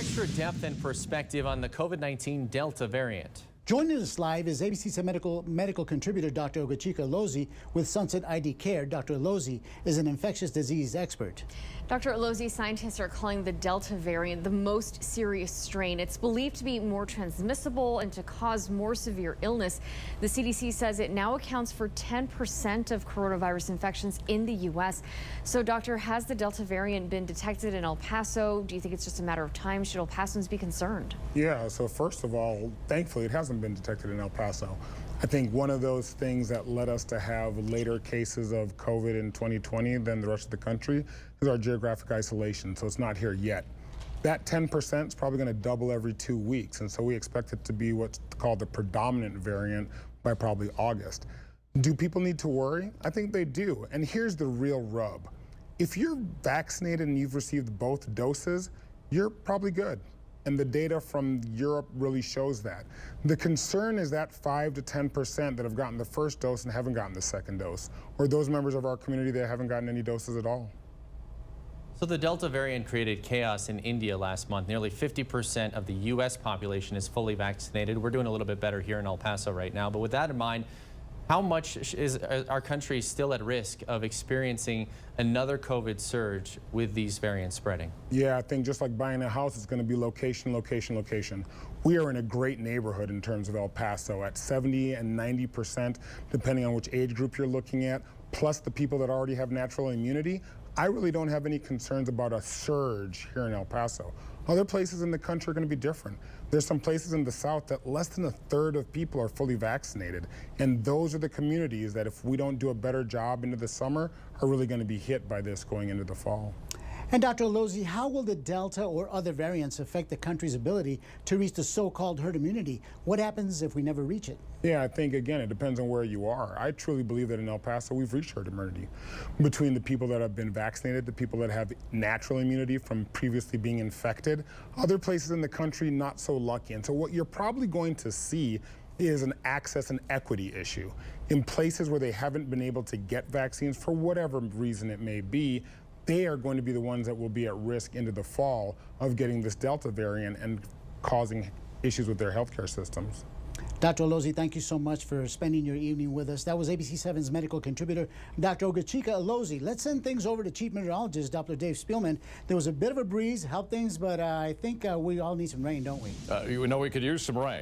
extra depth and perspective on the COVID-19 Delta variant. Joining us live is ABC's medical contributor Dr. Ogachika Alozie with Sunset ID Care. Dr. Alozie is an infectious disease expert. Dr. Alozie, scientists are calling the Delta variant the most serious strain. It's believed to be more transmissible and to cause more severe illness. The CDC says it now accounts for 10% of coronavirus infections in the U.S. So, doctor, has the Delta variant been detected in El Paso? Do you think it's just a matter of time? Should El Pasoans be concerned? Yeah, so first of all, thankfully it hasn't been detected in El Paso. I think one of those things that led us to have later cases of COVID in 2020 than the rest of the country is our geographic isolation, so it's not here yet. That 10% is probably going to double every 2 weeks, and so we expect it to be what's called the predominant variant by probably August. Do people need to worry? I think they do, and here's the real rub. If you're vaccinated and you've received both doses, you're probably good. And the data from Europe really shows that. The concern is that 5 to 10% that have gotten the first dose and haven't gotten the second dose, or those members of our community that haven't gotten any doses at all. So the Delta variant created chaos in India last month. Nearly 50% of the U.S. population is fully vaccinated. We're doing a little bit better here in El Paso right now. But with that in mind, how much is our country still at risk of experiencing another COVID surge with these variants spreading? Yeah, I think just like buying a house, it's going to be location, location, location. We are in a great neighborhood in terms of El Paso at 70 and 90%, depending on which age group you're looking at, plus the people that already have natural immunity. I really don't have any concerns about a surge here in El Paso. Other places in the country are going to be different. There's some places in the South that less than a third of people are fully vaccinated. And those are the communities that, if we don't do a better job into the summer, are really going to be hit by this going into the fall. And Dr. Alozie, how will the Delta or other variants affect the country's ability to reach the so-called herd immunity? What happens if we never reach it? Yeah, I think, again, it depends on where you are. I truly believe that in El Paso, we've reached herd immunity. Between the people that have been vaccinated, the people that have natural immunity from previously being infected, other places in the country not so lucky. And so what you're probably going to see is an access and equity issue. In places where they haven't been able to get vaccines for whatever reason it may be, they are going to be the ones that will be at risk into the fall of getting this Delta variant and causing issues with their healthcare systems. Dr. Alozie, thank you so much for spending your evening with us. That was ABC 7's medical contributor, Dr. Ogachika Alozie. Let's send things over to Chief Meteorologist, Dr. Dave Spielman. There was a bit of a breeze, helped things, but I think we all need some rain, don't we? We know we could use some rain.